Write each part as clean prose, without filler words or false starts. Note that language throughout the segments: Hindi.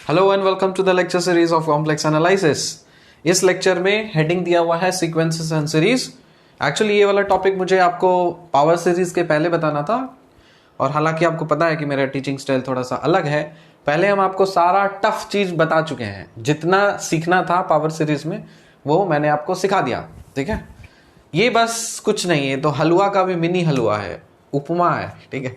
Hello and welcome to the lecture series of complex analysis. इस लेक्चर में हेडिंग दिया हुआ है सीक्वेंसेस एंड सीरीज। एक्चुअली ये वाला टॉपिक मुझे आपको पावर सीरीज के पहले बताना था, और हालांकि आपको पता है कि मेरा टीचिंग स्टाइल थोड़ा सा अलग है। पहले हम आपको सारा टफ चीज बता चुके हैं, जितना सीखना था पावर सीरीज में वो मैंने आपको सिखा दिया। ठीक है, ये बस कुछ नहीं है, तो हलवा का भी मिनी हलवा है, उपमा है। ठीक है,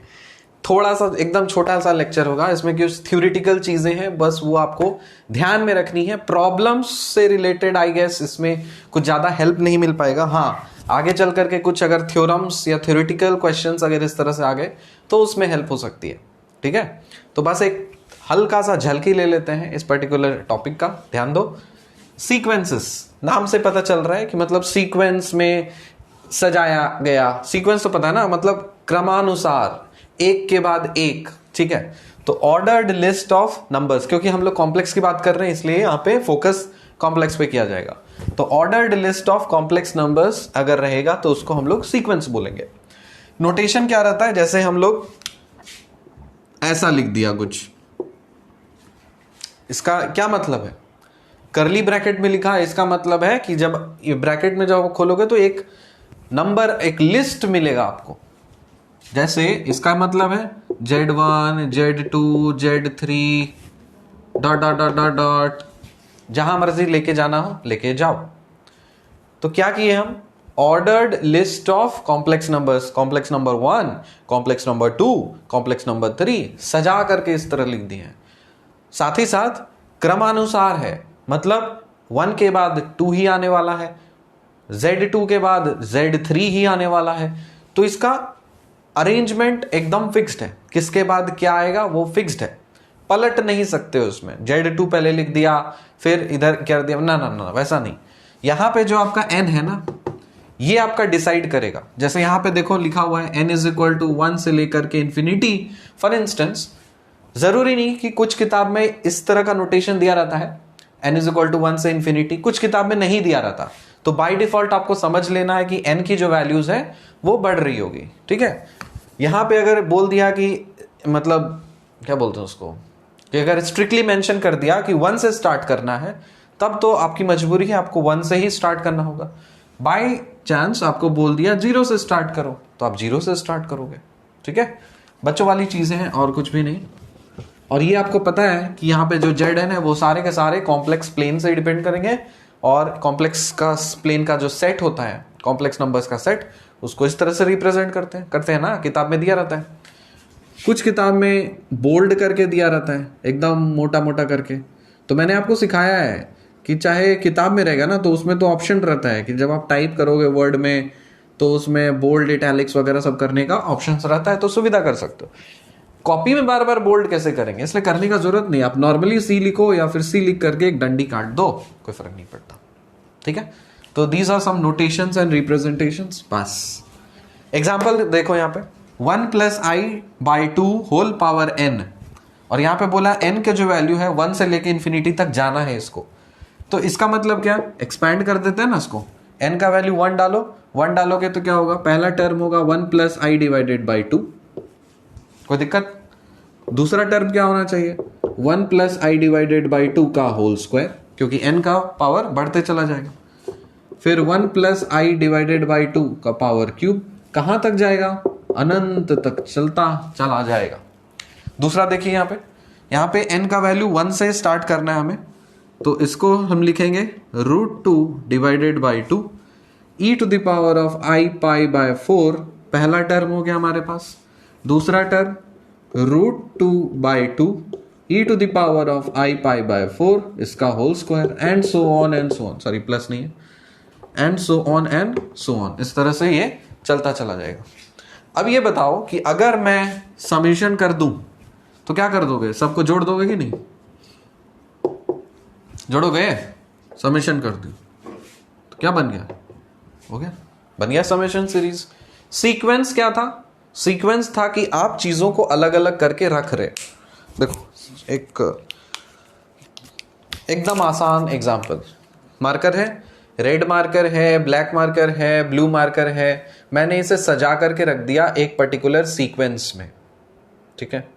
थोड़ा सा एकदम छोटा सा लेक्चर होगा, इसमें कुछ थ्योरेटिकल चीजें हैं, बस वो आपको ध्यान में रखनी है। प्रॉब्लम्स से रिलेटेड आई गेस इसमें कुछ ज्यादा हेल्प नहीं मिल पाएगा। हाँ, आगे चल करके कुछ अगर थ्योरम्स या थ्योरेटिकल क्वेश्चंस अगर इस तरह से आ गए तो उसमें हेल्प हो सकती है। ठीक है, तो बस एक हल्का सा झलकी ले लेते हैं इस पर्टिकुलर टॉपिक का। ध्यान दो, सीक्वेंसेस नाम से पता चल रहा है कि मतलब सीक्वेंस में सजाया गया। सीक्वेंस तो पता है ना, मतलब क्रमानुसार, एक के बाद एक। ठीक है, तो ऑर्डर्ड लिस्ट ऑफ नंबर्स, क्योंकि हम लोग कॉम्प्लेक्स की बात कर रहे हैं इसलिए यहाँ पे फोकस कॉम्प्लेक्स पे किया जाएगा। तो ordered list of complex numbers अगर रहेगा तो उसको हम लोग सीक्वेंस बोलेंगे। नोटेशन क्या रहता है, जैसे हम लोग ऐसा लिख दिया कुछ, इसका क्या मतलब है? करली ब्रैकेट में लिखा है, इसका मतलब है कि जब ये ब्रैकेट में जब खोलोगे तो एक नंबर, एक लिस्ट मिलेगा आपको। जैसे इसका मतलब है Z1, Z2, Z3 dot dot dot dot dot, जहां मर्जी लेके जाना हो लेके जाओ। तो क्या किए हम? Ordered list of complex numbers, complex number 1, complex number 2, complex number 3 सजा करके इस तरह लिख दिए हैं। साथ ही साथ क्रमानुसार है, मतलब 1 के बाद 2 ही आने वाला है, Z2 के बाद Z3 ही आने वाला है। तो इसका अरेंजमेंट एकदम फिक्स्ड है, किसके बाद क्या आएगा वो फिक्स्ड है, पलट नहीं सकते उसमें। Z2 पहले लिख दिया फिर इधर कर दिया, ना ना ना, वैसा नहीं। यहां पे जो आपका n है ना, ये आपका डिसाइड करेगा। जैसे यहां पे देखो लिखा हुआ है n इज इक्वल टू 1 से लेकर के इंफिनिटी। फॉर इंस्टेंस, जरूरी नहीं कि कुछ किताब में इस तरह का नोटेशन दिया रहता है, n इज इक्वल टू 1 से इंफिनिटी, कुछ किताब में नहीं दिया रहता। तो बाय डिफॉल्ट आपको समझ लेना है कि n की जो वैल्यूज है वो बढ़ रही होगी। ठीक है, यहां पे अगर बोल दिया कि मतलब क्या बोलते हैं उसको, कि अगर स्ट्रिक्टली मेंशन कर दिया कि 1 से स्टार्ट करना है, तब तो आपकी मजबूरी है, आपको 1 से ही स्टार्ट करना होगा। बाय चांस आपको बोल दिया 0 से स्टार्ट करो, तो आप 0 से स्टार्ट करोगे। ठीक है, बच्चों वाली चीजें हैं और कुछ भी नहीं। और ये आपको पता है कि यहाँ पे जो Zn है वो सारे के सारे कॉम्प्लेक्स प्लेन से डिपेंड करेंगे, और कॉम्प्लेक्स का प्लेन का जो सेट होता है, कॉम्प्लेक्स नंबर्स का सेट, उसको इस तरह से रिप्रेजेंट करते हैं ना, किताब में दिया रहता है। कुछ किताब में बोल्ड करके दिया रहता है, एकदम मोटा मोटा करके। तो मैंने आपको सिखाया है कि चाहे किताब में रहेगा ना, तो उसमें तो ऑप्शन रहता है कि जब आप टाइप करोगे वर्ड में तो उसमें बोल्ड, इटैलिक्स वगैरह सब करने का ऑप्शन रहता है, तो सुविधा कर सकते हो। कॉपी में बार बार बोल्ड कैसे करेंगे, इसलिए करने का जरूरत नहीं। आप नॉर्मली सी लिखो या फिर सी लिख करके एक डंडी काट दो, कोई फर्क नहीं पड़ता। ठीक है, तो these are some notations and representations. बस एग्जांपल देखो, यहाँ पे 1 plus i by 2 whole power n, और यहाँ पे बोला n के जो वैल्यू है 1 से लेके इंफिनिटी तक जाना है इसको। तो इसका मतलब क्या, एक्सपैंड कर देते हैं ना इसको। n का वैल्यू 1 डालो, 1 डालोगे तो क्या होगा, पहला टर्म होगा 1 प्लस आई डिवाइडेड बाई 2, कोई दिक्कत। दूसरा टर्म क्या होना चाहिए, 1 प्लस आई डिवाइडेड बाई 2 का होल स्क्वायर, क्योंकि n का पावर बढ़ते चला जाएगा। फिर 1 प्लस आई डिवाइडेड बाई 2 का पावर क्यूब, कहां तक जाएगा, अनंत तक चलता चला जाएगा। दूसरा देखिए यहाँ पे n का वैल्यू 1 से स्टार्ट करना है हमें, तो इसको हम लिखेंगे √2 divided by 2 e to the power of i pi by 4, पहला टर्म हो गया हमारे पास। दूसरा टर्म √2 बाई 2 e to the power of i pi by 4, इसका whole square, and so on, sorry plus नहीं है, एंड सो ऑन, इस तरह से ये चलता चला जाएगा। अब ये बताओ कि अगर मैं समेशन कर दूं तो क्या कर दोगे, सबको जोड़ दोगे कि नहीं, जोड़ोगे? समेशन कर दूं तो क्या बन गया, हो गया, बन गया समेशन सीरीज। सीक्वेंस क्या था, सीक्वेंस था कि आप चीजों को अलग अलग करके रख रहे। देखो एक एकदम आसान एग्जांपल, मार्कर है, रेड मार्कर है, ब्लैक मार्कर है, ब्लू मार्कर है, मैंने इसे सजा करके रख दिया एक पर्टिकुलर सीक्वेंस में। ठीक है,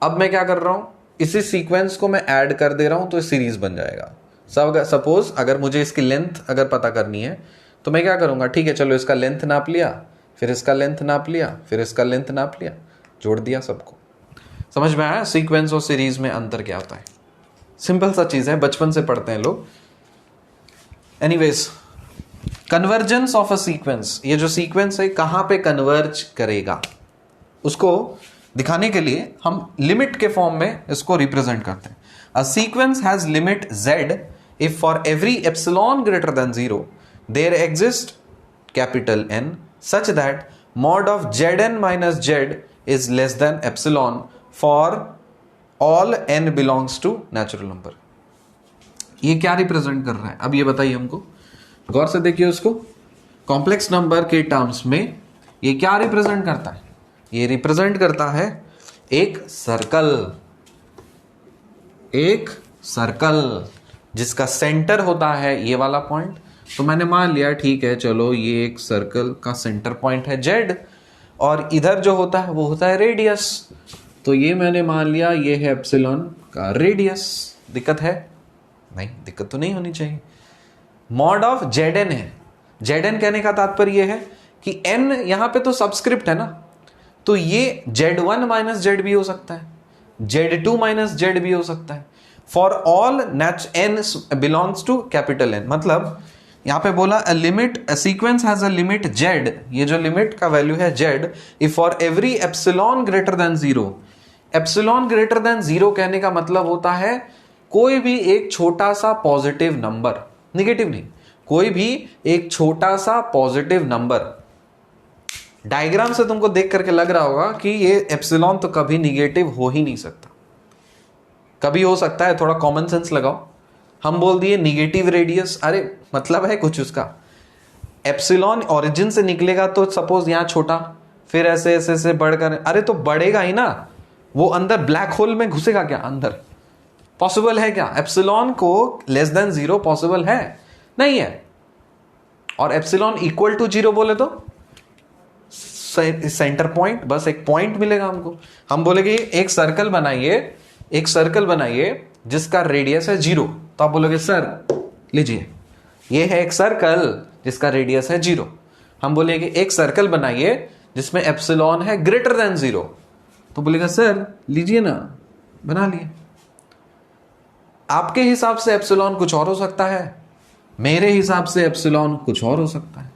अब मैं क्या कर रहा हूं, इसी सीक्वेंस को मैं ऐड कर दे रहा हूं तो सीरीज बन जाएगा। सपोज अगर मुझे इसकी लेंथ अगर पता करनी है तो मैं क्या करूंगा, ठीक है चलो इसका लेंथ नाप लिया, फिर इसका लेंथ नाप लिया, फिर इसका लेंथ नाप लिया, जोड़ दिया सबको। समझ में आया सीक्वेंस और सीरीज में अंतर क्या होता है? सिंपल सा चीज है, बचपन से पढ़ते हैं लोग। Anyways, convergence of a sequence, ये जो सीक्वेंस है कहां पे कन्वर्ज करेगा उसको दिखाने के लिए हम लिमिट के फॉर्म में इसको रिप्रेजेंट करते हैं। A sequence has limit z if for every epsilon greater than 0 there exist capital N such that mod of Zn minus Z is less than epsilon for all n belongs to natural number। ये क्या रिप्रेजेंट कर रहा है अब ये बताइए हमको, गौर से देखिए उसको। कॉम्प्लेक्स नंबर के टर्म्स में ये क्या रिप्रेजेंट करता है? ये रिप्रेजेंट करता है एक सर्कल, एक सर्कल जिसका सेंटर होता है ये वाला पॉइंट। तो मैंने मान लिया ठीक है चलो ये एक सर्कल का सेंटर पॉइंट है Z, और इधर जो होता है वो होता है रेडियस। तो ये मैंने मान लिया ये है एप्सिलॉन का रेडियस। दिक्कत है? नहीं, दिक्कत तो नहीं होनी चाहिए। मॉड ऑफ Zn है, Zn कहने का तात्पर्य ये है कि n यहां पे तो सबस्क्रिप्ट है ना, तो ये Z1 माइनस Z भी हो सकता है, Z2 माइनस Z भी हो सकता है। For all n belongs to capital N, मतलब यहां पे बोला a limit, a sequence has a limit Z, ये जो लिमिट का वैल्यू है Z, if for every epsilon greater than 0। Epsilon greater than 0 कहने का मतलब होता है कोई भी एक छोटा सा पॉजिटिव नंबर, निगेटिव नहीं, कोई भी एक छोटा सा पॉजिटिव नंबर। डायग्राम से तुमको देख करके लग रहा होगा कि ये एप्सिलॉन तो कभी निगेटिव हो ही नहीं सकता। कभी हो सकता है, थोड़ा कॉमन सेंस लगाओ। हम बोल दिए निगेटिव रेडियस, अरे मतलब है कुछ उसका। एप्सिलॉन ओरिजिन से निकलेगा तो सपोज यहां छोटा, फिर ऐसे ऐसे ऐसे बढ़कर, अरे तो बढ़ेगा ही ना, वो अंदर ब्लैक होल में घुसेगा क्या अंदर? पॉसिबल है क्या? एप्सिलॉन को लेस देन 0 पॉसिबल है? नहीं है। और एप्सिलॉन इक्वल टू 0 बोले तो सेंटर पॉइंट, बस एक पॉइंट मिलेगा हमको। हम बोलेगे एक सर्कल बनाइए, एक सर्कल बनाइए जिसका रेडियस है 0, तो आप बोलोगे सर लीजिए ये है एक सर्कल जिसका रेडियस है 0। हम बोलेंगे एक सर्कल बनाइए जिसमें एप्सिलॉन है ग्रेटर देन 0, तो बोलेगा सर लीजिए ना, बना लिए। आपके हिसाब से एप्सिलॉन कुछ और हो सकता है, मेरे हिसाब से एप्सिलॉन कुछ और हो सकता है,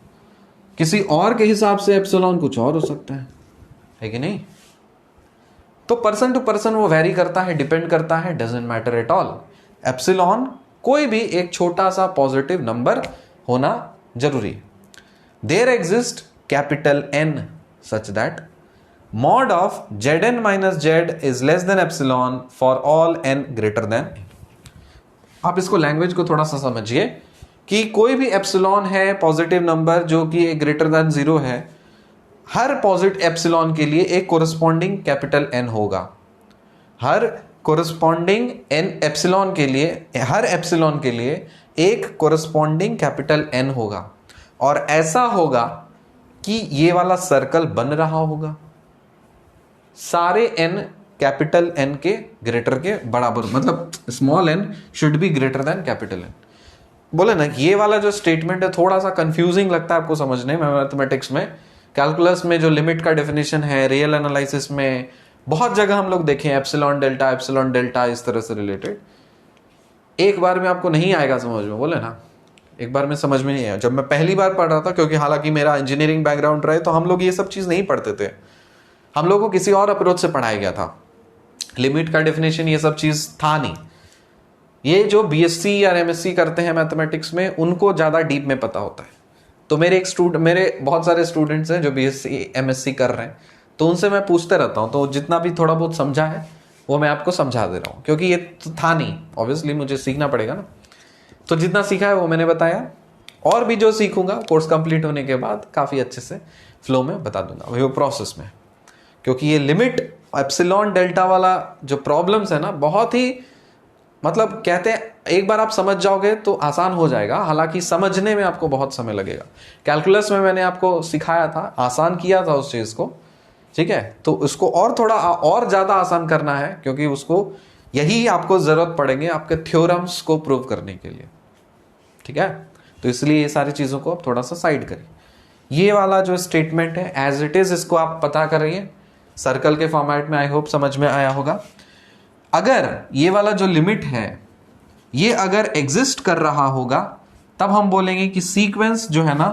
किसी और के हिसाब से एप्सिलॉन कुछ और हो सकता है कि नहीं? तो पर्सन टू पर्सन वो वेरी करता है, डिपेंड करता है, doesn't matter at all. Epsilon कोई भी एक छोटा सा पॉजिटिव नंबर होना जरूरी है। There exist capital N such that mod of Zn minus Z is less than epsilon for all n greater than. आप इसको लैंग्वेज को थोड़ा सा समझिए कि कोई भी एप्सिलॉन है पॉजिटिव नंबर जो कि ग्रेटर देन 0 है, हर पॉजिटिव एप्सिलॉन के लिए एक कोरस्पॉन्डिंग कैपिटल N होगा। हर कोरस्पॉन्डिंग एप्सिलॉन के लिए, हर एप्सिलॉन के लिए एक कोरस्पॉन्डिंग कैपिटल N होगा, और ऐसा होगा कि ये वाला सर्कल बन रहा होगा सारे n कैपिटल N के ग्रेटर के बराबर, मतलब small n should be greater than capital N। बोले ना ये वाला जो स्टेटमेंट है थोड़ा सा कंफ्यूजिंग लगता है आपको समझने में। मैथमेटिक्स में, कैलकुलस में जो लिमिट का डेफिनेशन है, रियल एनालिसिस में बहुत जगह हम लोग देखें एप्सिलॉन डेल्टा इस तरह से रिलेटेड। एक बार में आपको नहीं आएगा समझ में, बोले ना एक बार में समझ में नहीं आया। जब मैं पहली बार पढ़ रहा था, क्योंकि हालांकि मेरा इंजीनियरिंग बैकग्राउंड रहे, तो हम लोग ये सब चीज नहीं पढ़ते थे, हम लोगों को किसी और अप्रोच से पढ़ाया गया था। लिमिट का डेफिनेशन ये सब चीज था नहीं। ये जो बीएससी या एमएससी करते हैं मैथमेटिक्स में, उनको ज्यादा डीप में पता होता है। तो मेरे बहुत सारे स्टूडेंट्स हैं जो बीएससी एमएससी कर रहे हैं, तो उनसे मैं पूछते रहता हूँ, तो जितना भी थोड़ा बहुत समझा है वो मैं आपको समझा दे रहा हूँ, क्योंकि ये तो था नहीं, ऑब्वियसली मुझे सीखना पड़ेगा ना। तो जितना सीखा है वो मैंने बताया, और भी जो सीखूंगा कोर्स कंप्लीट होने के बाद काफ़ी अच्छे से फ्लो में बता दूंगा वही वो प्रोसेस में। क्योंकि ये लिमिट एप्सिलॉन डेल्टा वाला जो प्रॉब्लम्स है ना, बहुत ही मतलब कहते हैं एक बार आप समझ जाओगे तो आसान हो जाएगा, हालांकि समझने में आपको बहुत समय लगेगा। कैलकुलस में मैंने आपको सिखाया था, आसान किया था उस चीज़ को, ठीक है। तो उसको और थोड़ा और ज़्यादा आसान करना है, क्योंकि उसको यही आपको जरूरत पड़ेंगे आपके थ्योरम्स को प्रूव करने के लिए, ठीक है। तो इसलिए ये सारी चीजों को आप थोड़ा सा साइड करिए। ये वाला जो स्टेटमेंट है एज इट इज, इसको आप पता करिए सर्कल के फॉर्मेट में। आई होप समझ में आया होगा। अगर ये वाला जो लिमिट है ये अगर एग्जिस्ट कर रहा होगा तब हम बोलेंगे कि सीक्वेंस जो है ना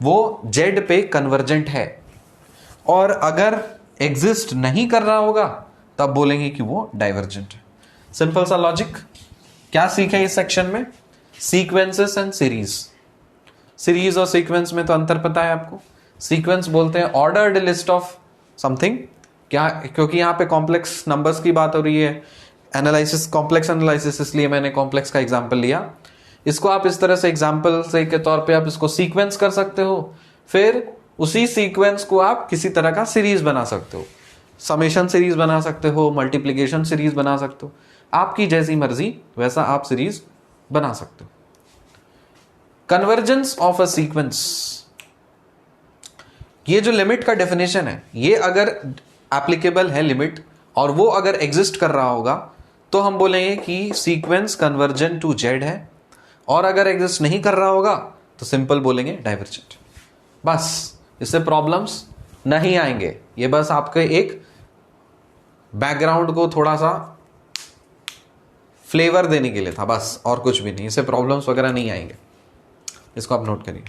वो जेड पे कन्वर्जेंट है, और अगर एग्जिस्ट नहीं कर रहा होगा तब बोलेंगे कि वो डाइवर्जेंट है। सिंपल सा लॉजिक। क्या सीखे इस सेक्शन में? Sequences and series. सीरीज और सीक्वेंस में तो अंतर पता है आपको। सीक्वेंस बोलते हैं ऑर्डर्ड लिस्ट ऑफ समथिंग, क्या, क्योंकि यहां पे कॉम्प्लेक्स नंबर्स की बात हो रही है, एनालिसिस, कॉम्प्लेक्स एनालिसिस, इसलिए मैंने कॉम्प्लेक्स का एग्जांपल लिया। इसको आप इस तरह से एग्जांपल से के तौर पे आप इसको सीक्वेंस कर सकते हो, फिर उसी सीक्वेंस को आप किसी तरह का सीरीज बना सकते हो, समेशन सीरीज बना सकते हो, मल्टीप्लिकेशन सीरीज बना सकते हो, आपकी जैसी मर्जी वैसा आप सीरीज बना सकते हो। कन्वर्जेंस ऑफ अ सीक्वेंस, ये जो लिमिट का डेफिनेशन है ये अगर एप्लीकेबल है लिमिट और वो अगर एग्जिस्ट कर रहा होगा तो हम बोलेंगे कि सीक्वेंस कन्वर्जेंट टू जेड है, और अगर एग्जिस्ट नहीं कर रहा होगा तो सिंपल बोलेंगे डाइवर्जेंट। बस, इससे प्रॉब्लम्स नहीं आएंगे। ये बस आपके एक बैकग्राउंड को थोड़ा सा फ्लेवर देने के लिए था, बस, और कुछ भी नहीं। इससे प्रॉब्लम्स वगैरह नहीं आएंगे, इसको आप नोट करिए।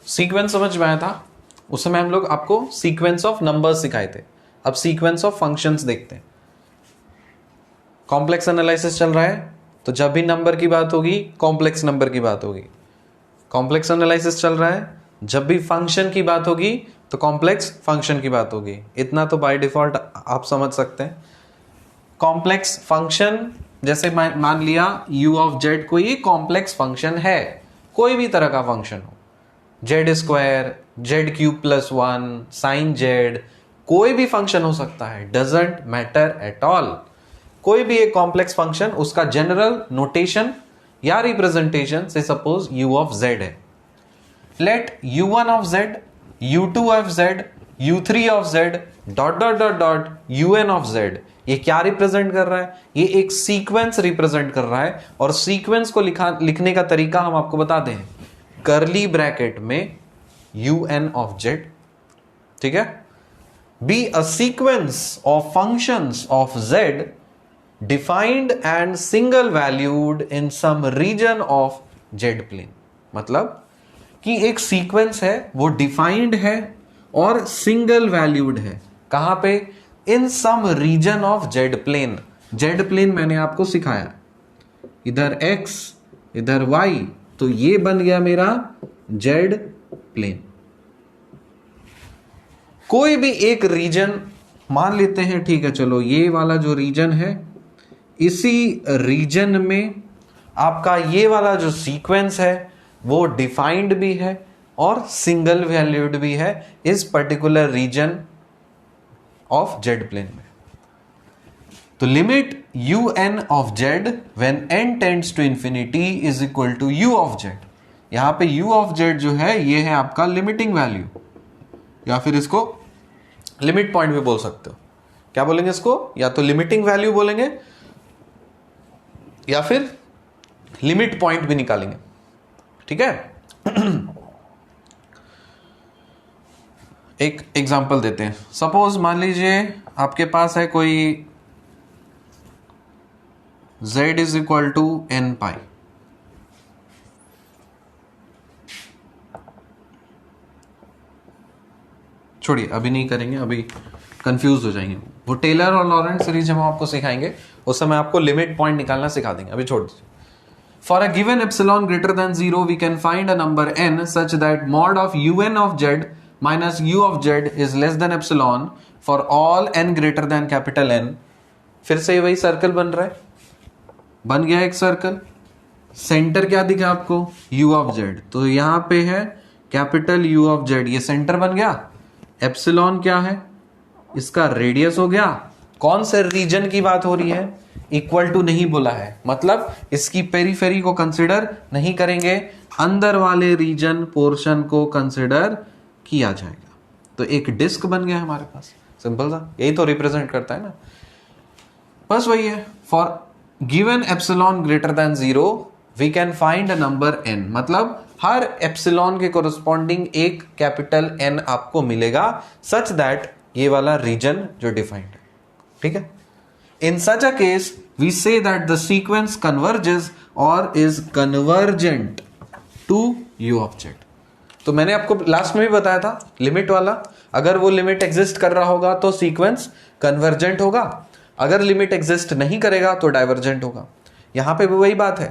सीक्वेंस समझ में आया था? उस समय हम लोग आपको सीक्वेंस ऑफ नंबर्स सिखाए थे। अब सीक्वेंस ऑफ फंक्शंस देखते हैं। कॉम्प्लेक्स एनालिसिस चल रहा है तो जब भी नंबर की बात होगी कॉम्प्लेक्स नंबर की बात होगी। कॉम्प्लेक्स एनालिसिस चल रहा है, जब भी फंक्शन की बात होगी तो कॉम्प्लेक्स फंक्शन की बात होगी। इतना तो बाय डिफॉल्ट आप समझ सकते हैं। कॉम्प्लेक्स फंक्शन, जैसे मान लिया u ऑफ जेड कोई कॉम्प्लेक्स फंक्शन है, कोई भी तरह का फंक्शन हो, z square, z cube plus 1, sine z, कोई भी फंक्शन हो सकता है, डजंट मैटर एट ऑल। कोई भी एक कॉम्प्लेक्स फंक्शन, उसका जनरल नोटेशन या रिप्रेजेंटेशन से सपोज u ऑफ जेड है। Let u1 of z, u2 of z, u3 of z, dot dot dot dot un of z, ये क्या रिप्रेजेंट कर रहा है? ये एक सीक्वेंस रिप्रेजेंट कर रहा है, और सीक्वेंस को लिखने का तरीका हम आपको बताते हैं, कर्ली ब्रैकेट में un ऑफ जेड, ठीक है। Be a sequence of functions of z defined and single valued in some region of z plane। मतलब कि एक सीक्वेंस है वो डिफाइंड है और सिंगल वैल्यूड है। कहां पे? In some region of Z plane. Z plane मैंने आपको सिखाया, इधर x इधर y, तो ये बन गया मेरा जेड प्लेन। कोई भी एक रीजन मान लेते हैं, ठीक है, चलो ये वाला जो रीजन है, इसी रीजन में आपका ये वाला जो सीक्वेंस है वो डिफाइंड भी है और सिंगल वैल्यूड भी है इस particular region of Z plane में। तो limit un of z when n tends to infinity is equal to u of z. यहां पे u ऑफ जेड जो है ये है आपका लिमिटिंग वैल्यू, या फिर इसको लिमिट पॉइंट भी बोल सकते हो। क्या बोलेंगे इसको? या तो लिमिटिंग वैल्यू बोलेंगे या फिर लिमिट पॉइंट भी निकालेंगे, ठीक है। एक एग्जांपल देते हैं। सपोज मान लीजिए आपके पास है कोई z is equal to n pi, छोड़िए अभी नहीं करेंगे, अभी कंफ्यूज हो जाएंगे। वो टेलर और लॉरेंट सीरीज जब हम आपको सिखाएंगे उस समय आपको लिमिट पॉइंट निकालना सिखा देंगे, अभी छोड़ दीजिए। For a given epsilon greater than 0 we can find a number n such that mod of un of z minus u of z is less than epsilon for all n greater than capital N। फिर से वही सर्कल बन रहा है, बन गया एक सर्कल। सेंटर क्या दिखा आपको? u ऑफ z, तो यहां पे है कैपिटल U ऑफ z, ये सेंटर बन गया। एप्सिलॉन क्या है? इसका रेडियस हो गया। कौन से रीजन की बात हो रही है? इक्वल टू नहीं बोला है, मतलब इसकी पेरीफेरी को कंसिडर नहीं करेंगे, अंदर वाले रीजन पोर्शन को कंसिडर किया जाएगा। तो एक डिस्क बन गया हमारे पास, सिंपल सा, यही तो रिप्रेजेंट करता है ना। बस वही है, for given epsilon greater than 0 we can find a number n, मतलब हर एप्सिलॉन के कोरस्पॉन्डिंग एक कैपिटल N आपको मिलेगा, सच दैट ये वाला रीजन जो डिफाइंड है, ठीक है। In such a case we say that the sequence converges और is convergent to u object. तो मैंने आपको लास्ट में भी बताया था लिमिट वाला, अगर वो लिमिट एग्जिस्ट कर रहा होगा तो सीक्वेंस कन्वर्जेंट होगा, अगर लिमिट एग्जिस्ट नहीं करेगा तो डाइवर्जेंट होगा। यहां पे भी वही बात है,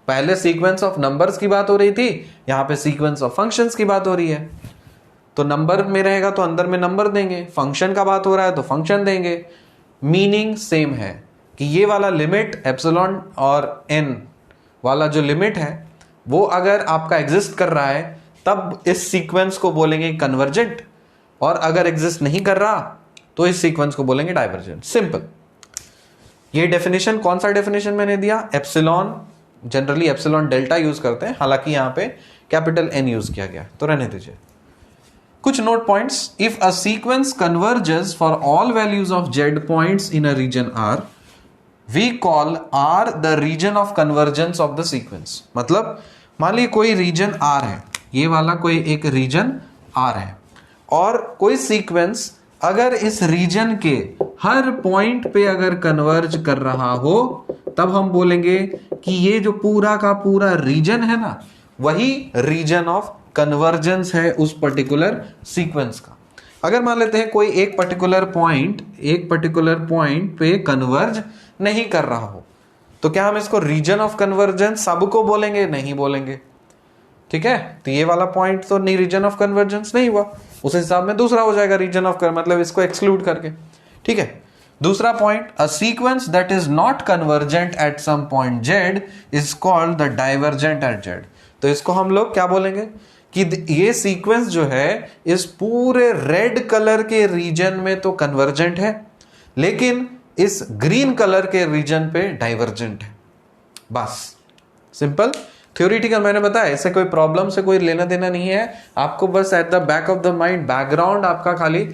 पहले सीक्वेंस ऑफ नंबर्स की बात हो रही थी, यहां पे सीक्वेंस ऑफ फंक्शंस की बात हो रही है। तो नंबर में रहेगा तो अंदर में नंबर देंगे, फंक्शन का बात हो रहा है तो फंक्शन देंगे, मीनिंग सेम है कि ये वाला लिमिट एप्सिलॉन और n वाला जो लिमिट है वो अगर आपका एग्जिस्ट कर रहा है तब इस सीक्वेंस को बोलेंगे कन्वर्जेंट, और अगर एग्जिस्ट नहीं कर रहा तो इस सीक्वेंस को बोलेंगे डाइवर्जेंट। सिंपल। ये डेफिनेशन, कौन सा डेफिनेशन मैंने दिया? Epsilon, generally epsilon delta use करते हैं, हालांकि यहां पे कैपिटल N यूज किया गया, तो रहने दीजिए। कुछ note points, if a sequence converges for all values of z points in a region R we call R the region of convergence of the sequence. मतलब मान लीजिए कोई रीजन R है, ये वाला कोई एक रीजन R है, और कोई सीक्वेंस अगर इस रीजन के हर पॉइंट पे अगर कन्वर्ज कर रहा हो तब हम बोलेंगे कि ये जो पूरा का पूरा रीजन है ना, वही रीजन ऑफ कन्वर्जेंस है उस पर्टिकुलर सीक्वेंस का। अगर मान लेते हैं कोई एक पर्टिकुलर पॉइंट पे कन्वर्ज नहीं कर रहा हो तो क्या हम इसको रीजन ऑफ कन्वर्जेंस सबको बोलेंगे? नहीं बोलेंगे, ठीक है। तो ये वाला पॉइंट तो नहीं रीजन ऑफ कन्वर्जेंस नहीं हुआ, उस हिसाब में दूसरा हो जाएगा रीजन ऑफ, मतलब इसको एक्सक्लूड करके, ठीक है। दूसरा point, a sequence that is not convergent at some point z is called the divergent at z। तो इसको हम लोग क्या बोलेंगे कि ये सीक्वेंस जो है इस पूरे रेड कलर के रीजन में तो कन्वर्जेंट है, लेकिन इस ग्रीन कलर के रीजन पे डाइवर्जेंट है। बस सिंपल थ्योरेटिकल, मैंने बताया, इससे कोई प्रॉब्लम से कोई लेना देना नहीं है। आपको बस at the back of the mind background आपका खाली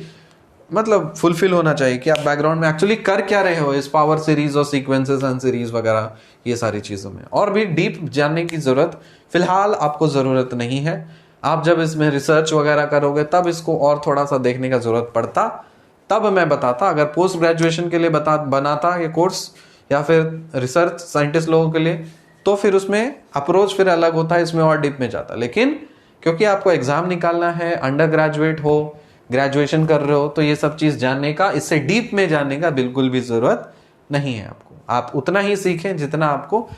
मतलब फुलफिल होना चाहिए कि आप बैकग्राउंड में एक्चुअली कर क्या रहे हो इस पावर सीरीज और सीक्वेंसेस एंड सीरीज वगैरह, ये सारी चीजों में। और भी डीप जानने की जरूरत फिलहाल आपको जरूरत नहीं है, आप जब इसमें रिसर्च वगैरह करोगे तब इसको और थोड़ा सा देखने का जरूरत पड़ता, तब मैं बताता। अगर पोस्ट ग्रेजुएशन के लिए बनाता ये कोर्स या फिर रिसर्च साइंटिस्ट लोगों के लिए, तो फिर उसमें अप्रोच फिर अलग होता है, इसमें और डीप में जाता। लेकिन क्योंकि आपको एग्जाम निकालना है, अंडर ग्रेजुएट हो, ग्रेजुएशन कर रहे हो, तो ये सब चीज जानने का, इससे डीप में जानने का बिल्कुल भी जरूरत नहीं है आपको। आप उतना ही सीखें जितना आपको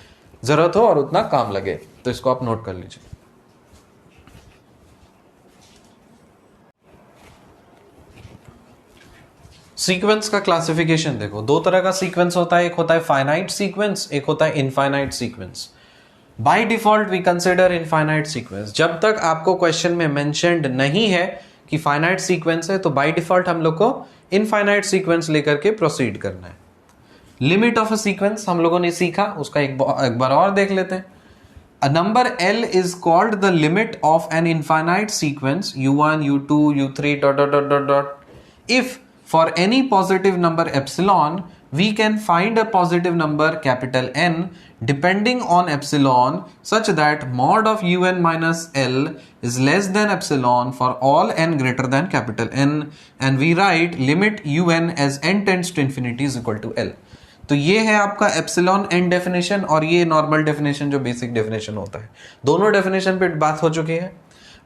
जरूरत हो और उतना काम लगे। तो इसको आप नोट कर लीजिए। सीक्वेंस का क्लासिफिकेशन देखो, दो तरह का सीक्वेंस होता है, एक होता है फाइनाइट सीक्वेंस, एक होता है infinite sequence. By default we consider infinite sequence. जब तक आपको क्वेश्चन में मेंशन्ड नहीं है कि फाइनाइट सीक्वेंस है, तो बाय डिफॉल्ट हम लोग को इनफाइनाइट सीक्वेंस लेकर के प्रोसीड करना है। लिमिट ऑफ अ सीक्वेंस हम लोगों ने सीखा, उसका एक बार और देख लेते हैं। A number L is called the limit of an infinite sequence u1, u2, u3 ... If for any positive number epsilon we can find a positive number capital N depending on epsilon such that mod of un minus L is less than epsilon for all n greater than capital N, and we write limit un as n tends to infinity is equal to L. तो ये है आपका एप्सिलॉन एन डेफिनेशन, और ये नॉर्मल डेफिनेशन जो बेसिक डेफिनेशन होता है। दोनों डेफिनेशन पे बात हो चुकी है।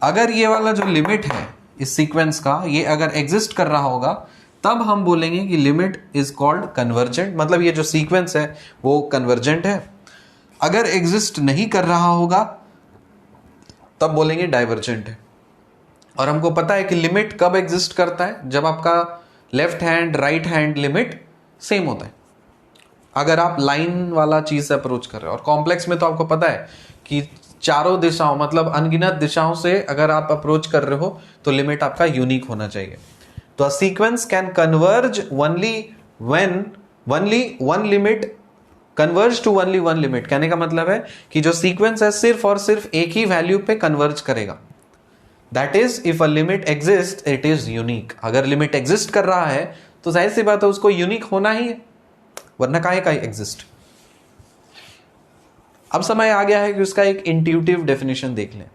अगर ये वाला जो लिमिट है इस सीक्वेंस का, ये अगर एग्जिस्ट कर रहा होगा तब हम बोलेंगे कि लिमिट इज कॉल्ड कन्वर्जेंट, मतलब ये जो सीक्वेंस है वो कन्वर्जेंट है। अगर एग्जिस्ट नहीं कर रहा होगा तब बोलेंगे डाइवर्जेंट है। और हमको पता है कि लिमिट कब एग्जिस्ट करता है, जब आपका left hand right hand limit same होता है। अगर आप लाइन वाला चीज से अप्रोच कर रहे हो, और कॉम्प्लेक्स में तो आपको पता है कि चारों दिशाओं मतलब अनगिनत दिशाओं से अगर आप अप्रोच कर रहे हो तो लिमिट आपका यूनिक होना चाहिए। तो a sequence can converge only when only one limit converge to only one limit. कहने का मतलब है कि जो सीक्वेंस है सिर्फ और सिर्फ एक ही वैल्यू पे कन्वर्ज करेगा। That is if a limit exist it is unique. अगर लिमिट एग्जिस्ट कर रहा है तो जाहिर सी बात है उसको यूनिक होना ही है, वरना काहे का एग्जिस्ट। अब समय आ गया है कि उसका एक इंट्यूटिव डेफिनेशन देख लें।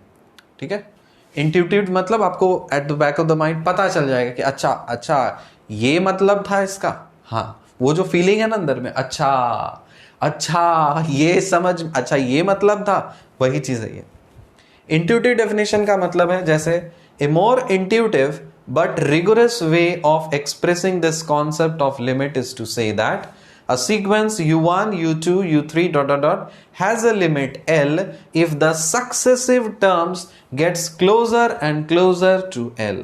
ठीक है, इंट्यूटिव मतलब आपको at the back of the mind पता चल जाएगा कि अच्छा ये मतलब था इसका। हाँ, वो जो फीलिंग है ना अंदर में, अच्छा ये समझ, अच्छा ये मतलब था, वही चीज है ये। इंट्यूटिव डेफिनेशन का मतलब है जैसे a more intuitive but rigorous way of expressing this concept of limit is to say that a sequence u1 u2 u3 ... has a limit L if the successive terms gets closer and closer to L,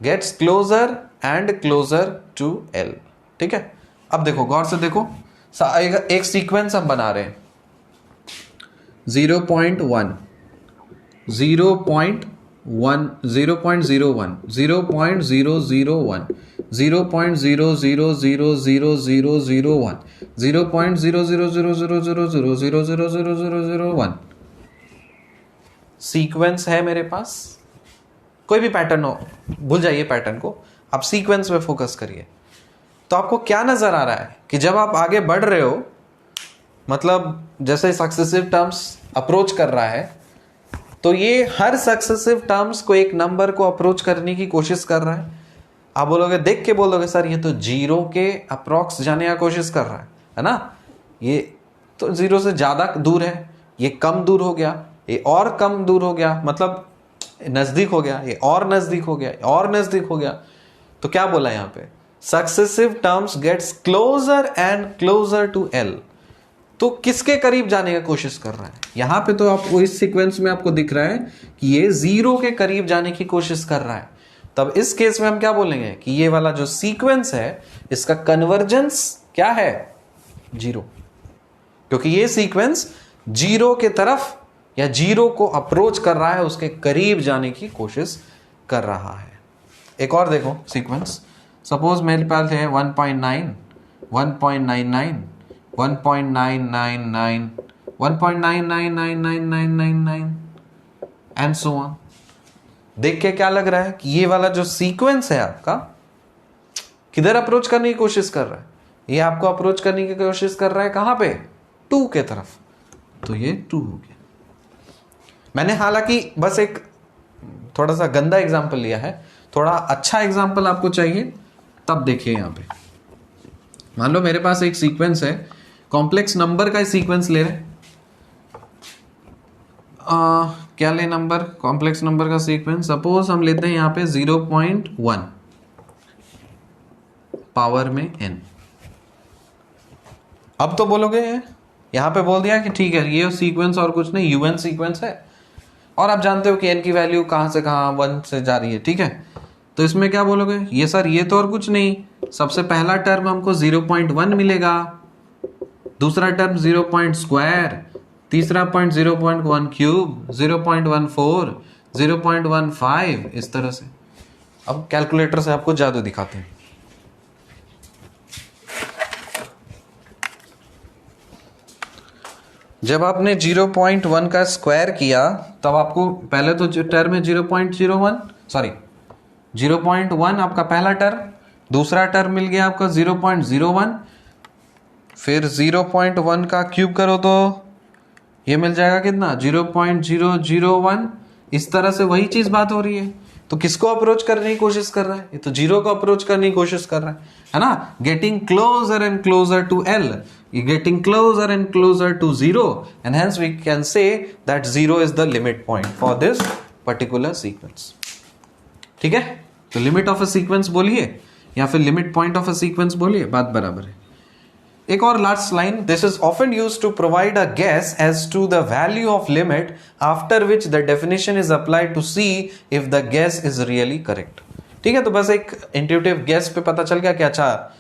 gets closer and closer to L। ठीक है, अब देखो गौर से देखो, एक सीक्वेंस हम बना रहे हैं 0.1 0.1 0.01 0.001 0.00000001 0.0000000001 सीक्वेंस है मेरे पास। कोई भी पैटर्न हो, भूल जाइए पैटर्न को, आप सीक्वेंस पे फोकस करिए। तो आपको क्या नजर आ रहा है कि जब आप आगे बढ़ रहे हो, मतलब जैसे सक्सेसिव टर्म्स अप्रोच कर रहा है, तो ये हर सक्सेसिव टर्म्स को एक नंबर को अप्रोच करने की कोशिश कर रहा है। आप बोलोगे, देख के बोलोगे सर ये तो जीरो के अप्रोक्स जाने का कोशिश कर रहा है ना, ये तो जीरो से ज्यादा दूर है, ये कम दूर हो गया, ये और कम दूर हो गया, मतलब नजदीक हो गया, ये और नजदीक हो गया, और नजदीक हो गया। तो क्या बोला यहां पे, successive terms gets closer and closer to L. तो किसके करीब जाने की कोशिश कर रहा है यहां पे, तो आपको इस सीक्वेंस में आपको दिख रहा है कि ये जीरो के करीब जाने की कोशिश कर रहा है। तब इस केस में हम क्या बोलेंगे कि ये वाला जो सीक्वेंस है इसका कन्वर्जेंस क्या है, जीरो, क्योंकि ये सीक्वेंस जीरो के तरफ या जीरो को अप्रोच कर रहा है, उसके करीब जाने की कोशिश कर रहा है। एक और देखो सीक्वेंस, सपोज मेरे पास है 1.9 1.99 1.999 1.9999999 एंड सो ऑन। देख के क्या लग रहा है कि ये वाला जो सीक्वेंस है आपका किधर अप्रोच करने की कोशिश कर रहा है, ये आपको अप्रोच करने की कोशिश कर रहा है कहां पे, 2 के तरफ। तो ये 2 हो गया। मैंने हालांकि बस एक थोड़ा सा गंदा एग्जांपल लिया है, थोड़ा अच्छा एग्जांपल आपको चाहिए तब देखिए। यहां पे मान लो मेरे पास एक सीक्वेंस है, कॉम्प्लेक्स नंबर का सीक्वेंस ले रहे हैं, क्या ले नंबर, कॉम्प्लेक्स नंबर का सीक्वेंस। सपोज हम लेते हैं यहां पे 0.1 पावर में n। अब तो बोलोगे, यहां पे बोल दिया कि ठीक है ये सीक्वेंस और कुछ नहीं, un सीक्वेंस है, और आप जानते हो कि n की वैल्यू कहां से कहां 1 से जा रही है। ठीक है, तो इसमें क्या बोलोगे, ये सर ये तो और कुछ नहीं, सबसे पहला टर्म हमको 0.1 मिलेगा, दूसरा टर्म 0.2, तीसरा पॉइंट 0.1 क्यूब, 0.14, 0.15, इस तरह से। अब कैलकुलेटर से आपको जादू दिखाते हैं। जब आपने 0.1 का स्क्वायर किया तब आपको पहले तो जो टर्म है 0.01, सॉरी 0.1 आपका पहला टर्म, दूसरा टर्म मिल गया आपका 0.01, फिर 0.1 का क्यूब करो तो ये मिल जाएगा कितना, 0.001। इस तरह से वही चीज बात हो रही है। तो किसको अप्रोच करने की कोशिश कर रहा है, ये तो जीरो को अप्रोच करने की कोशिश कर रहा है ना, getting closer and closer to L, getting closer and closer to 0, and hence we can say that 0 is the limit point for this particular sequence। ठीक है, तो लिमिट ऑफ अ सीक्वेंस बोलिए या फिर limit point of a sequence बोलिए, बात बराबर है। एक और last line, this is often used to provide a guess as to the value of limit after which the definition is applied to see if the guess is really correct. ठीक है, तो बस एक इंट्यूटिव गेस पे पता चल गया कि अच्छा,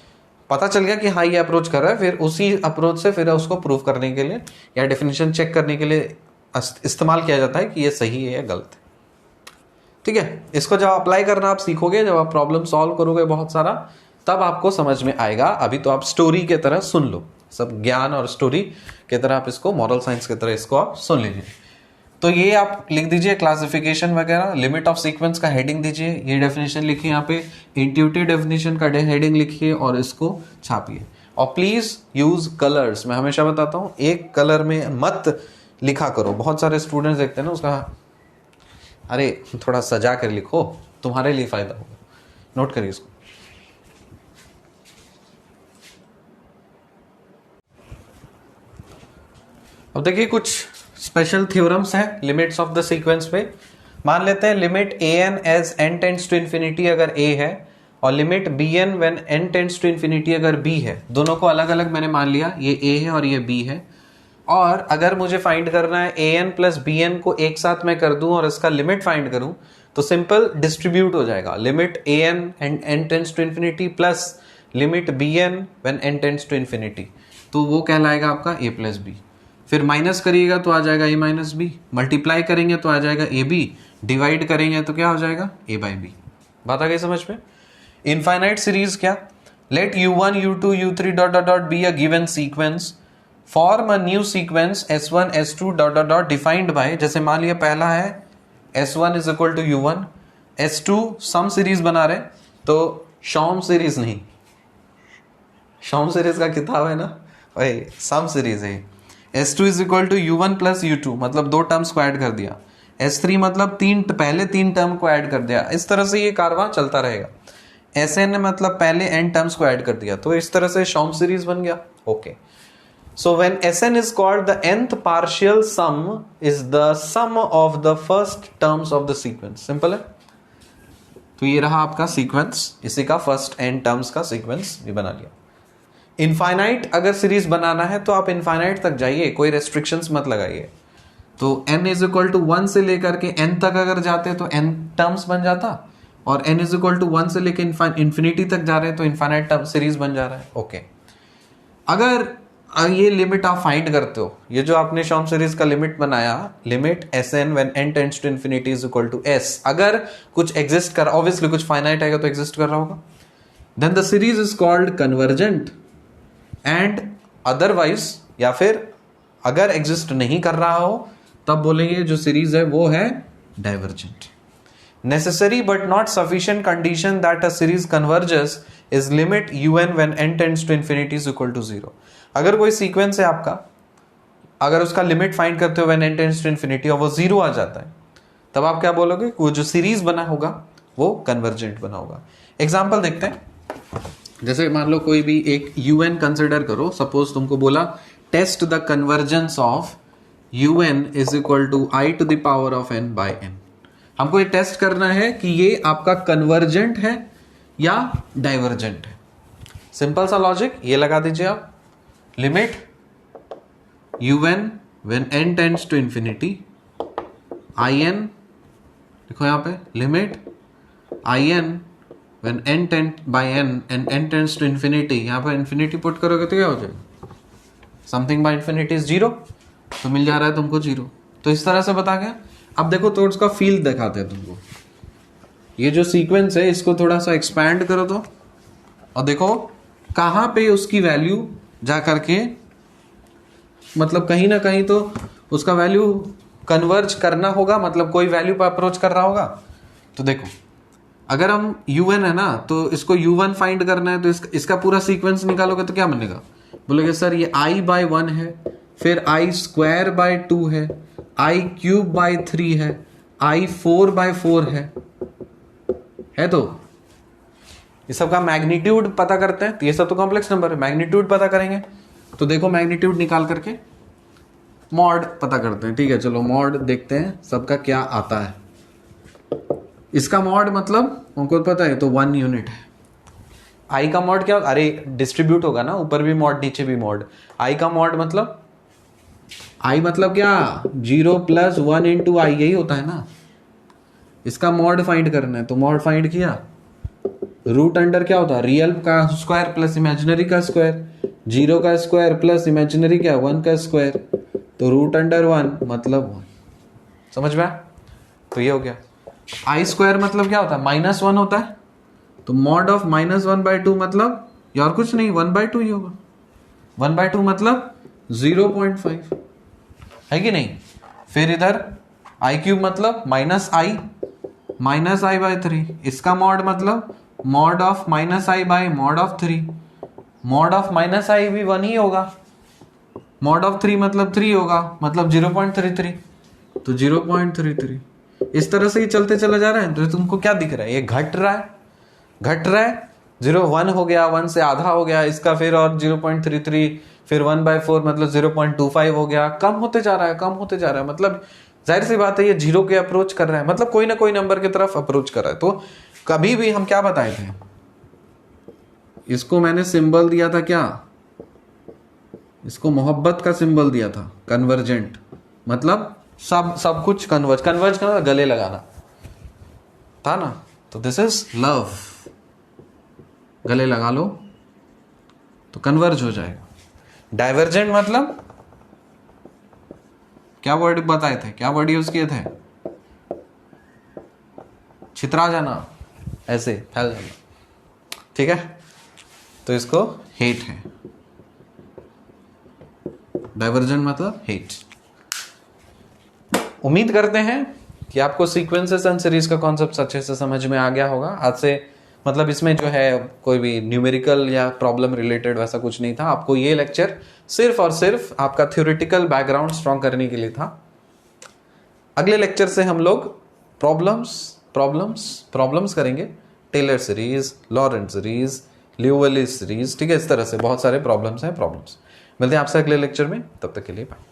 पता चल गया कि हाँ ये अप्रोच कर रहा है, फिर उसी अप्रोच से फिर उसको प्रूव करने के लिए या डेफिनेशन चेक करने के लिए इस्तेमाल किया जाता है कि ये सही है या गलत है। ठीक है, इसको जब अप्लाई करना आप सीखोगे, जब आप प्रॉब्लम सॉल्व करोगे बहुत सारा, तब आपको समझ में आएगा। अभी तो आप स्टोरी के तरह सुन लो, सब ज्ञान और स्टोरी के तरह आप इसको, मॉरल साइंस की तरह इसको आप सुन लीजिए। तो ये आप लिख दीजिए क्लासिफिकेशन वगैरह, लिमिट ऑफ सीक्वेंस का हेडिंग दीजिए, ये डेफिनेशन लिखिए यहाँ पे, इंट्यूटिव डेफिनेशन का हेडिंग लिखिए और इसको छापिए। और प्लीज यूज कलर्स, मैं हमेशा बताता हूँ एक कलर में मत लिखा करो। बहुत सारे स्टूडेंट्स देखते हैं ना उसका, अरे थोड़ा सजा कर लिखो, तुम्हारे लिए फायदा होगा। नोट करिए इसको। अब देखिए कुछ स्पेशल थ्योरम्स हैं लिमिट्स ऑफ द सीक्वेंस पे। मान लेते हैं limit a n as n tends to infinity अगर ए है, और limit b n when n tends to infinity अगर बी है। दोनों को अलग अलग मैंने मान लिया, ये ए है और ये बी है। और अगर मुझे फाइंड करना है A N plus B N को एक साथ मैं कर दूं और इसका लिमिट फाइंड करूं, तो सिंपल डिस्ट्रीब्यूट हो जाएगा, limit a n and n tends to infinity plus limit b n when n tends to infinity, तो वो कहलाएगा आपका ए प्लस बी। फिर माइनस करिएगा तो आ जाएगा ए माइनस बी, मल्टीप्लाई करेंगे तो आ जाएगा ए बी, डिवाइड करेंगे तो क्या हो जाएगा ए बाई बी। बात आ गई समझ में। इनफाइनाइट सीरीज क्या, let u1 u2 u3 dot dot dot be a given sequence, form a new sequence s1 s2 dot dot dot defined by, जैसे मान लिया पहला है s1 is equal to u1, s2 sum series बना रहे तो शॉम सीरीज नहीं, शॉम सीरीज का किताब है ना भाई, सम सीरीज है। s2 is equal to u1 plus u2, मतलब दो टर्म्स को ऐड कर दिया, s3 मतलब पहले तीन टर्म को ऐड कर दिया। इस तरह से ये कारवां चलता रहेगा। sn मतलब पहले n टर्म्स को ऐड कर दिया, तो इस तरह से शॉम सीरीज बन गया। Okay, so when sn is called the nth partial sum is the sum of the first terms of the sequence. Simple है। तो ये रहा आपका सीक्वेंस, इसी का फर्स्ट n टर्म्स का सीक्वेंस भी बना लिया। इनफाइनाइट अगर सीरीज बनाना है तो आप इनफाइनाइट तक जाइए, कोई रेस्ट्रिक्शंस मत लगाइए। तो n इज इक्वल टू 1 से लेकर के n तक अगर जाते तो n टर्म्स बन जाता, और n इज इक्वल टू 1 से लेकर इन्फिनिटी तक जा रहे हैं तो इनफाइनाइट टर्म सीरीज बन जा रहा है। ओके, अगर ये लिमिट आप फाइंड करते हो, ये जो आपने शॉम सीरीज का लिमिट बनाया, limit sn when n tends to infinity is equal to s, अगर कुछ एग्जिस्ट कर, ऑब्वियसली कुछ फाइनाइट आएगा तो एग्जिस्ट कर रहा होगा, then the series is called convergent. And otherwise, या फिर अगर एग्जिस्ट नहीं कर रहा हो तब बोलेंगे जो सीरीज है वो है divergent. Necessary but not sufficient condition that a series converges is limit un when n tends to infinity is equal to 0। अगर कोई सीक्वेंस है आपका, अगर उसका लिमिट फाइंड करते हो when n tends to infinity और वो 0 आ जाता है, तब आप क्या बोलोगे, वो जो सीरीज बना होगा वो कन्वर्जेंट बना होगा। एग्जाम्पल देखते हैं, जैसे मान लो कोई भी एक un कंसिडर करो, सपोज तुमको बोला test the convergence of un is equal to i to the power of n by n। हमको ये टेस्ट करना है कि ये आपका कन्वर्जेंट है या डाइवर्जेंट है। सिंपल सा लॉजिक, ये लगा दीजिए आप, limit un when n tends to infinity, in देखो यहां पे limit in when n tend by n and n tends to infinity, यहां पर इंफिनिटी पुट करोगे तो क्या हो जाएगा, समथिंग बाय इंफिनिटी इज 0, तो मिल जा रहा है तुमको 0। तो इस तरह से बता गया। अब देखो तो उसका फील दिखाते हैं तुमको, ये जो सीक्वेंस है इसको थोड़ा सा एक्सपैंड करो तो, और देखो कहां पे उसकी वैल्यू जा करके, मतलब कहीं ना कहीं तो उसका वैल्यू कन्वर्ज करना होगा, मतलब कोई वैल्यू पर अप्रोच कर रहा होगा। तो देखो अगर हम un है ना, तो इसको u1 फाइंड करना है, तो इसका पूरा सीक्वेंस निकालोगे तो क्या बनेगा, बोलोगे सर ये i बाय 1 है, फिर i स्क्वायर बाय 2 है, i क्यूब बाय 3 है, i 4 बाय 4 है। तो ये सब का मैग्नीट्यूड पता करते हैं, तो ये सब तो कॉम्प्लेक्स नंबर है, मैग्नीट्यूड पता करेंगे। तो देखो मैग्नीट्यूड निकाल करके मॉड पता करते हैं। ठीक है, चलो मॉड देखते हैं सबका क्या आता है। इसका मॉड मतलब हमको पता है, तो 1 यूनिट है। आई का मॉड क्या, अरे डिस्ट्रीब्यूट होगा ना, ऊपर भी मॉड नीचे भी मॉड। आई का मॉड मतलब, आई मतलब क्या, 0 + 1 × i, यही होता है ना। इसका मॉड फाइंड करना है, तो मॉड फाइंड किया, रूट अंडर क्या होता है, रियल का स्क्वायर प्लस इमेजिनरी का स्क्वायर, 0 का स्क्वायर प्लस इमेजिनरी क्या 1 का स्क्वायर, तो रूट अंडर 1 मतलब 1। समझ में आया? तो ये हो गया। आई स्क्वायर मतलब क्या होता है, -1 होता है, तो मॉड ऑफ -1/2 मतलब ये और कुछ नहीं, 1/2 ही होगा। 1/2 मतलब 0.5 है कि नहीं। फिर इधर आई क्यूब मतलब माइनस आई बाय 3, इसका मॉड मतलब mod of minus i by mod of 3, mod of minus i भी 1 ही होगा, मॉड ऑफ 3 मतलब 3 होगा, मतलब 0.33, तो 0.33 इस तरह से ही चलते चला जा रहा है। तो तुमको क्या दिख रहा है, ये घट रहा है 0.1 हो गया, 1 से आधा हो गया, इसका फिर और 0.33, फिर 1/4 मतलब 0.25 हो गया, कम होते जा रहा है, मतलब जाहिर सी बात है ये 0 के अप्रोच कर रहा है, मतलब कोई ना कोई नंबर की तरफ अप्रोच कर रहा है। तो कभी भी हम क्या बताए थे, इसको मैंने सिंबल दिया था क्या, इसको मोहब्बत का सिंबल दिया था, कन्वर्जेंट, मतलब सब कुछ कन्वर्ज करना, गले लगाना था ना, तो दिस इज लव, गले लगा लो तो कन्वर्ज हो जाएगा। डाइवर्जेंट मतलब क्या वर्ड बताए थे, क्या वर्ड यूज किए थे, छितरा जाना, ऐसे फैल जाना, ठीक है, तो इसको हेट है, डाइवर्जेंट मतलब हेट। उम्मीद करते हैं कि आपको सीक्वेंसेस एंड सीरीज का कॉन्सेप्ट अच्छे से समझ में आ गया होगा। आज से मतलब इसमें जो है कोई भी न्यूमेरिकल या प्रॉब्लम रिलेटेड वैसा कुछ नहीं था, आपको ये लेक्चर सिर्फ और सिर्फ आपका थ्योरेटिकल बैकग्राउंड स्ट्रॉन्ग करने के लिए था। अगले लेक्चर से हम लोग प्रॉब्लम्स करेंगे, Taylor series, Laurent series, Liouville series, ठीक है, इस तरह से बहुत सारे प्रॉब्लम्स हैं। मिलते हैं आपसे अगले लेक्चर में, तब तक के लिए बाय।